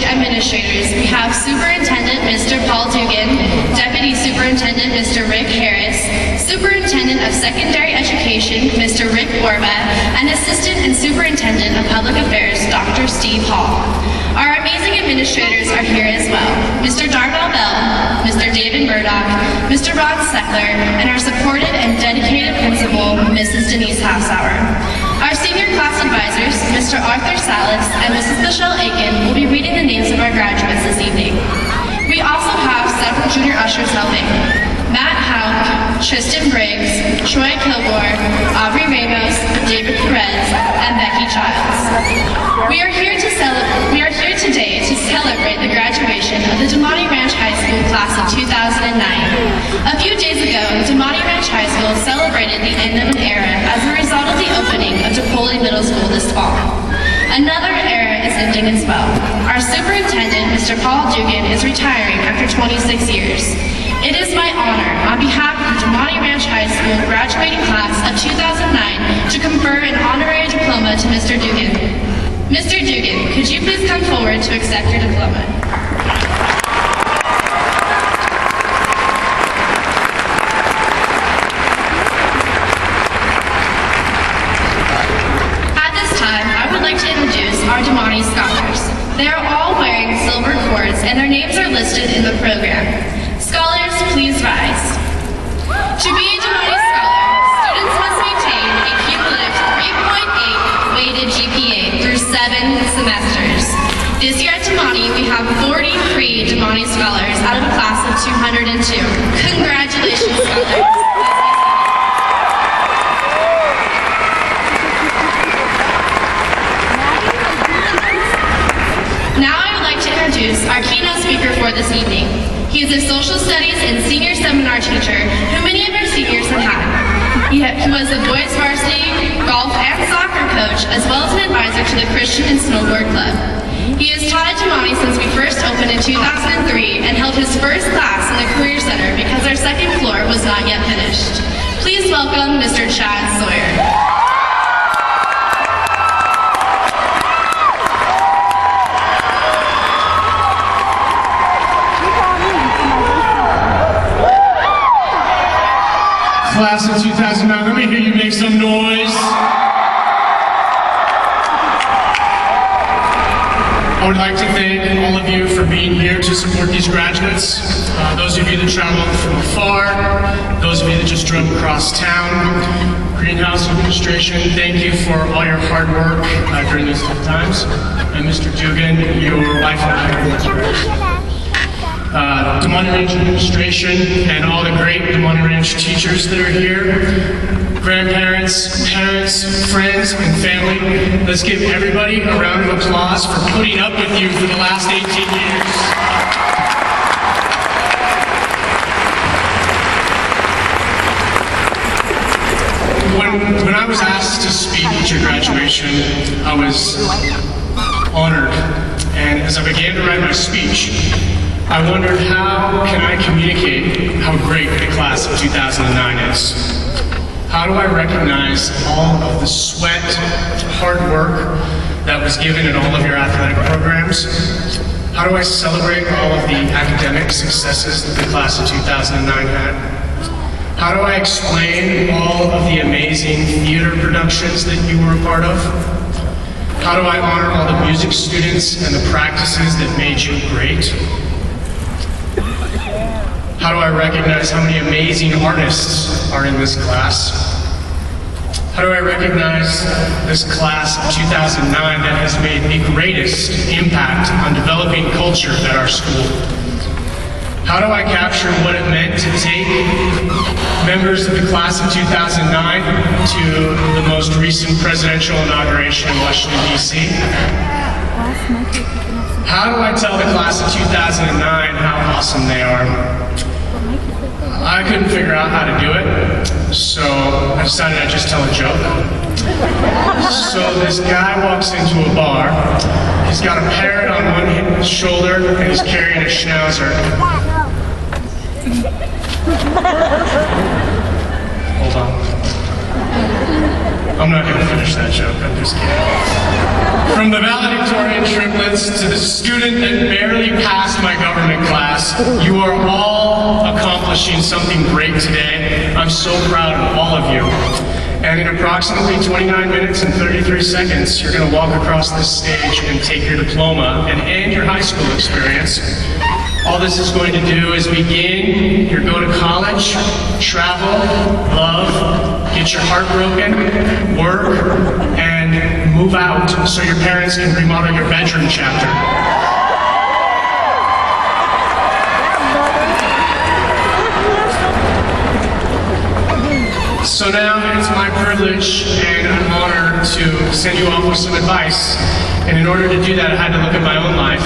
Administrators, we have Superintendent Mr. Paul Dugan, Deputy Superintendent Mr. Rick Harris, Superintendent of Secondary Education Mr. Rick Orba, and Assistant and Superintendent of Public Affairs Dr. Steve Hall. Our amazing administrators are here as well, Mr. Darnell Bell, Mr. David Murdoch, Mr. Ron Seckler, and our supportive and dedicated principal, Mrs. Denise Hassauer. Our senior class advisors, Mr. Arthur Salas and Mrs. Michelle Aiken, will be reading the names of our graduates this evening. We also have several junior ushers helping. Matt Hauk, Tristan Briggs, Troy Kilgore, Aubrey Ramos, David Perez, and Becky Childs. We are here today to celebrate the graduation of the Damani Ranch High School class of 2009. A few days ago, Damani Ranch High School celebrated the end of an era as a result of the opening of DePaul Middle School this fall. Another era is ending as well. Our superintendent, Mr. Paul Dugan, is retiring after 26 years. It is my honor, on behalf of the Damani Ranch High School graduating class of 2009, to confer an honorary diploma to Mr. Dugan. Mr. Dugan, could you please come forward to accept your diploma? At this time, I would like to introduce our Damani scholars. They are all wearing silver cords and their names are listed in the program. Scholars, please rise. To be a Damani Scholar, students must maintain a cumulative 3.8 weighted GPA through 7 semesters. This year at Damani, we have 43 Damani Scholars out of a class of 202. Congratulations, Scholars. Now I would like to introduce our keynote speaker for this evening. He is a social studies and senior seminar teacher who many of our seniors have had. He was a boys varsity, golf, and soccer coach, as well as an advisor to the Christian and Snowboard Club. He has taught at Damani since we first opened in 2003 and held his first class in the Career Center because our second floor was not yet finished. Please welcome Mr. Chad Sawyer. Class of 2009, let me hear you make some noise. I would like to thank all of you for being here to support these graduates. Those of you that traveled from afar, those of you that just drove across town. Greenhouse Administration, thank you for all your hard work during these tough times. And Mr. Dugan, your wife and I are inspiration. Damani Ranch Administration and all the great Damani Ranch teachers that are here, grandparents, parents, friends, and family. Let's give everybody a round of applause for putting up with you for the last 18 years. When I was asked to speak at your graduation, I was honored. And as I began to write my speech, I wondered, how can I communicate how great the class of 2009 is? How do I recognize all of the sweat, hard work that was given in all of your athletic programs? How do I celebrate all of the academic successes that the class of 2009 had? How do I explain all of the amazing theater productions that you were a part of? How do I honor all the music students and the practices that made you great? How do I recognize how many amazing artists are in this class? How do I recognize this class of 2009 that has made the greatest impact on developing culture at our school? How do I capture what it meant to take members of the class of 2009 to the most recent presidential inauguration in Washington, D.C.? How do I tell the class of 2009 how awesome they are? I couldn't figure out how to do it, so I decided I'd just tell a joke. So this guy walks into a bar, he's got a parrot on one shoulder, and he's carrying a schnauzer. Hold on. I'm not going to finish that joke, I'm just kidding. From the valedictorian triplets to the student that barely passed my government class, you are all accomplishing something great today. I'm so proud of all of you. And in approximately 29 minutes and 33 seconds, you're going to walk across this stage and take your diploma and end your high school experience. All this is going to do is begin your go to college, travel, love, get your heart broken, work, and move out so your parents can remodel your bedroom chapter. So now it's my privilege and an honor to send you off with some advice. And in order to do that, I had to look at my own life.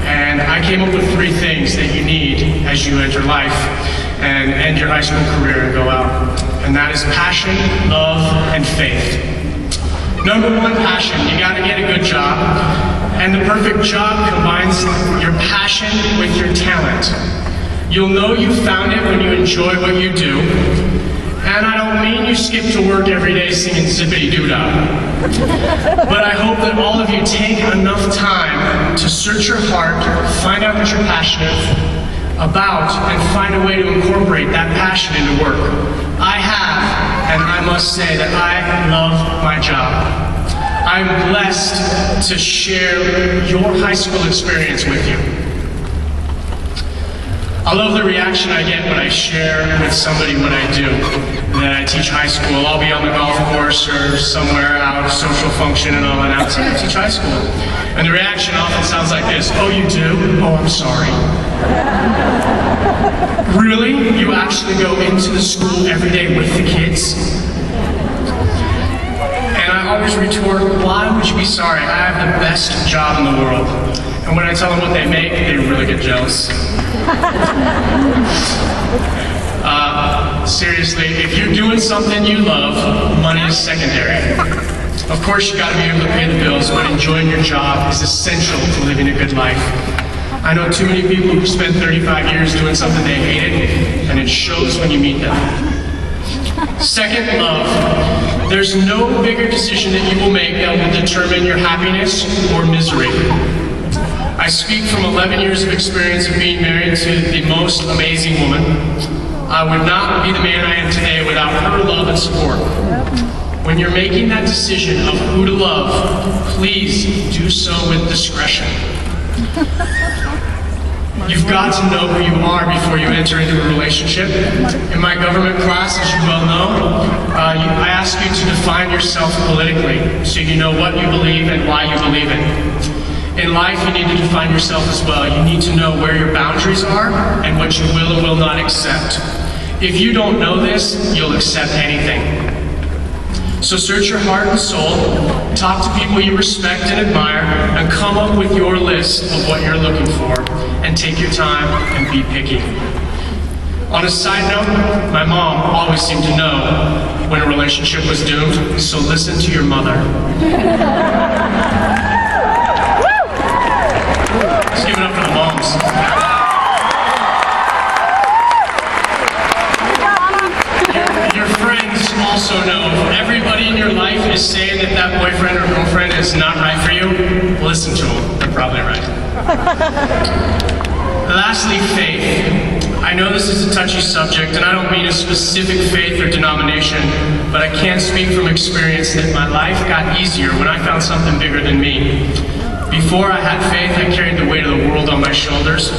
And I came up with 3 things that you need as you enter life and end your high school career and go out. And that is passion, love, and faith. Number 1, passion. You gotta get a good job. And the perfect job combines your passion with your talent. You'll know you found it when you enjoy what you do. And I don't mean you skip to work every day singing zippity-doo-dah. But I hope that all of you take enough time to search your heart, find out what you're passionate about, and find a way to incorporate that passion into work. I have, and I must say that I love my job. I'm blessed to share your high school experience with you. I love the reaction I get when I share with somebody what I do. That I teach high school. I'll be on the golf course or somewhere out, social function and all that. I'll say, I teach high school. And the reaction often sounds like this: oh, you do? Oh, I'm sorry. Really? You actually go into the school every day with the kids? And I always retort, why would you be sorry? I have the best job in the world. And when I tell them what they make, they really get jealous. Seriously, if you're doing something you love, money is secondary. Of course, you gotta be able to pay the bills, but enjoying your job is essential to living a good life. I know too many people who spend 35 years doing something they hated, and it shows when you meet them. Second, love. There's no bigger decision that you will make that will determine your happiness or misery. I speak from 11 years of experience of being married to the most amazing woman. I would not be the man I am today without her love and support. When you're making that decision of who to love, please do so with discretion. You've got to know who you are before you enter into a relationship. In my government class, as you well know, I ask you to define yourself politically so you know what you believe and why you believe it. In life, you need to define yourself as well. You need to know where your boundaries are and what you will and will not accept. If you don't know this, you'll accept anything. So search your heart and soul, talk to people you respect and admire, and come up with your list of what you're looking for, and take your time and be picky. On a side note, my mom always seemed to know when a relationship was doomed, so listen to your mother. Let's give it up for the moms. Your friends also know if everybody in your life is saying that that boyfriend or girlfriend is not right for you, listen to them. They're probably right. Lastly, faith. I know this is a touchy subject, and I don't mean a specific faith or denomination, but I can't speak from experience that my life got easier when I found something bigger than me. Before I had faith, I carried the weight of the world on my shoulders.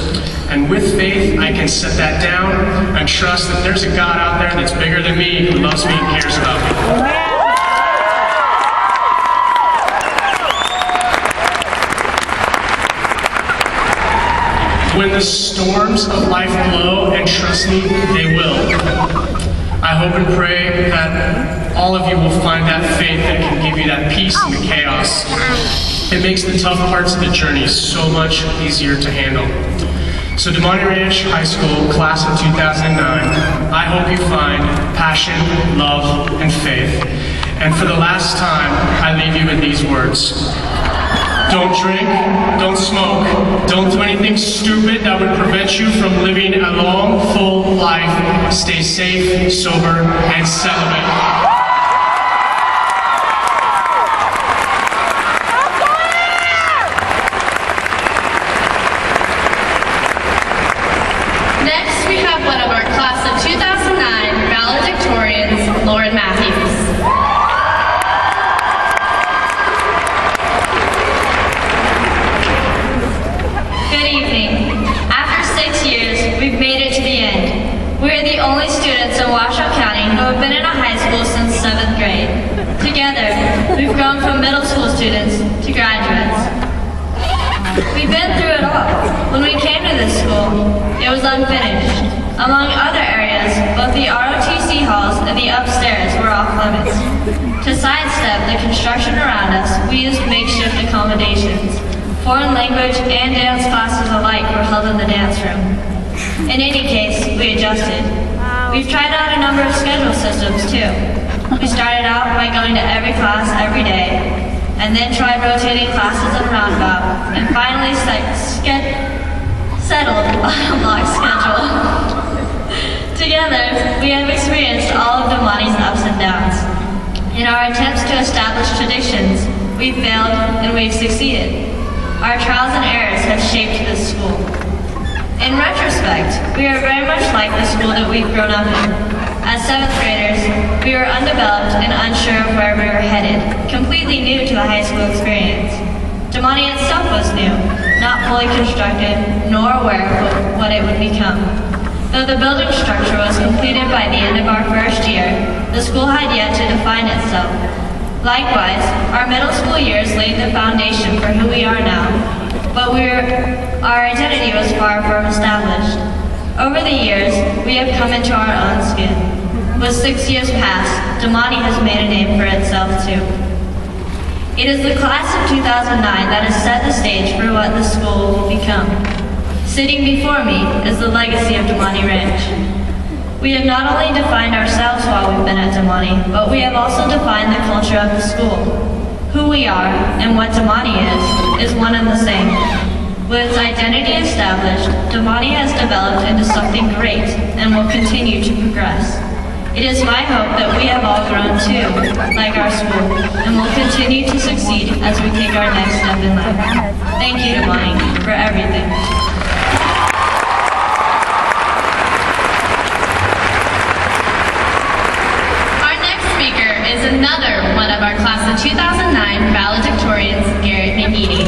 And with faith, I can set that down and trust that there's a God out there that's bigger than me, who loves me and cares about me. When the storms of life blow, and trust me, they will, I hope and pray that all of you will find that faith that can give you that peace in the chaos. It makes the tough parts of the journey so much easier to handle. So Demonte Ranch High School, class of 2009, I hope you find passion, love, and faith. And for the last time, I leave you with these words. Don't drink, don't smoke, don't do anything stupid that would prevent you from living a long, full life. Stay safe, sober, and celibate. Next, we have one of our class of 2009 valedictorians, Lauren Matthews. Good evening. After 6 years, we've made it to the end. We are the only students in Washoe County who have been in a high school since 7th grade. Together, we've grown from middle school students to graduates. We've been through it all. When we came to this school, it was unfinished. Among other areas, both the ROTC halls and the upstairs were off limits. To sidestep the construction around us, we used makeshift accommodations. Foreign language and dance classes alike were held in the dance room. In any case, we adjusted. We've tried out a number of schedule systems too. We started out by going to every class every day, and then tried rotating classes in a roundabout, and finally settled on a block schedule. Together, we have experienced all of Demonte's ups and downs. In our attempts to establish traditions, we've failed and we've succeeded. Our trials and errors have shaped this school. In retrospect, we are very much like the school that we've grown up in. As 7th graders, we were undeveloped and unsure of where we were headed, completely new to the high school experience. Damani itself was new, not fully constructed, nor aware of what it would become. Though the building structure was completed by the end of our first year, the school had yet to define itself. Likewise, our middle school years laid the foundation for who we are now, but our identity was far from established. Over the years, we have come into our own skin. With 6 years past, Damani has made a name for itself too. It is the class of 2009 that has set the stage for what the school will become. Sitting before me is the legacy of Damani Ranch. We have not only defined ourselves while we've been at Damani, but we have also defined the culture of the school. Who we are and what Damani is one and the same. With its identity established, Damani has developed into something great and will continue to progress. It is my hope that we have all grown too, like our school, and will continue to succeed as we take our next step in life. Thank you, Damani, for everything. Our next speaker is another one of our class of 2009 valedictorians, Garrett McGeady.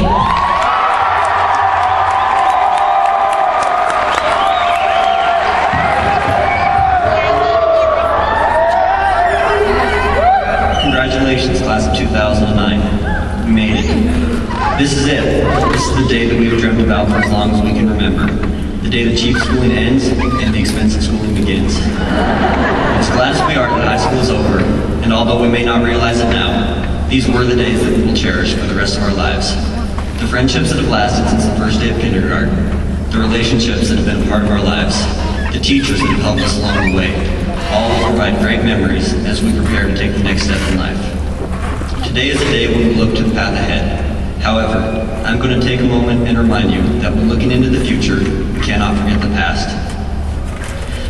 Congratulations, class of 2009. We made it. This is it. This is the day that we've dreamt about for as long as we can remember. The day that cheap schooling ends and the expensive schooling begins. As glad as we are that high school is over, and although we may not realize it now, these were the days that we will cherish for the rest of our lives. The friendships that have lasted since the first day of kindergarten, the relationships that have been a part of our lives, the teachers that have helped us along the way, all will provide great memories as we prepare to take the next step in life. Today is a day when we look to the path ahead. However, I'm going to take a moment and remind you that when looking into the future, we cannot forget the past.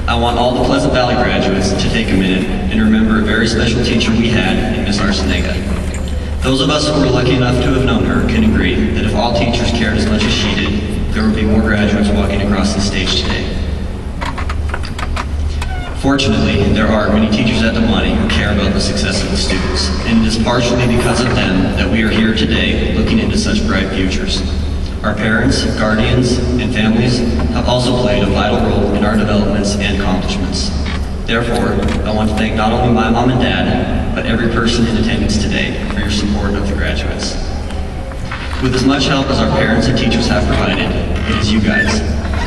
I want all the Pleasant Valley graduates to take a minute and remember a very special teacher we had in Ms. Arsenega. Those of us who were lucky enough to have known her can agree that if all teachers cared as much as she did, there would be more graduates walking across the stage today. Fortunately, there are many teachers at Damani who care about the success of the students, and it is partially because of them that we are here today looking into such bright futures. Our parents, guardians, and families have also played a vital role in our developments and accomplishments. Therefore, I want to thank not only my mom and dad, but every person in attendance today for your support of the graduates. With as much help as our parents and teachers have provided, it is you guys,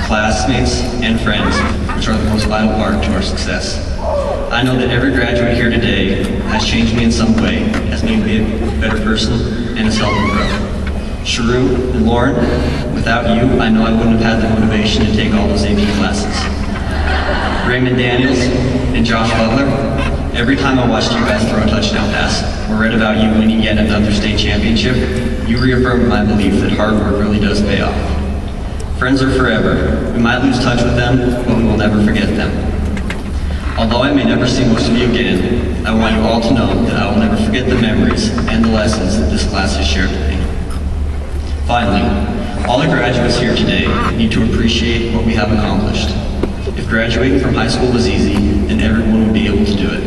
classmates, and friends, which are the most vital part to our success. I know that every graduate here today has changed me in some way, has made me a better person, and has helped me grow. Sharu and Lauren, without you, I know I wouldn't have had the motivation to take all those AP classes. Raymond Daniels and Josh Butler, every time I watched you guys throw a touchdown pass or read about you winning yet another state championship, you reaffirmed my belief that hard work really does pay off. Friends are forever. We might lose touch with them, but we will never forget them. Although I may never see most of you again, I want you all to know that I will never forget the memories and the lessons that this class has shared with me. Finally, all the graduates here today need to appreciate what we have accomplished. If graduating from high school was easy, then everyone would be able to do it.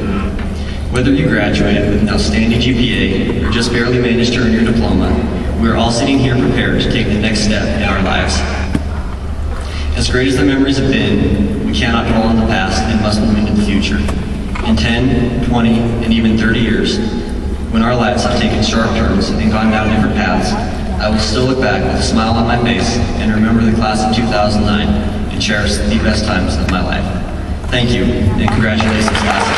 Whether you graduated with an outstanding GPA or just barely managed to earn your diploma, we are all sitting here prepared to take the next step in our lives. As great as the memories have been, we cannot dwell on the past and must move into the future. In 10, 20, and even 30 years, when our lives have taken sharp turns and gone down different paths, I will still look back with a smile on my face and remember the class of 2009 and cherish the best times of my life. Thank you, and congratulations, class.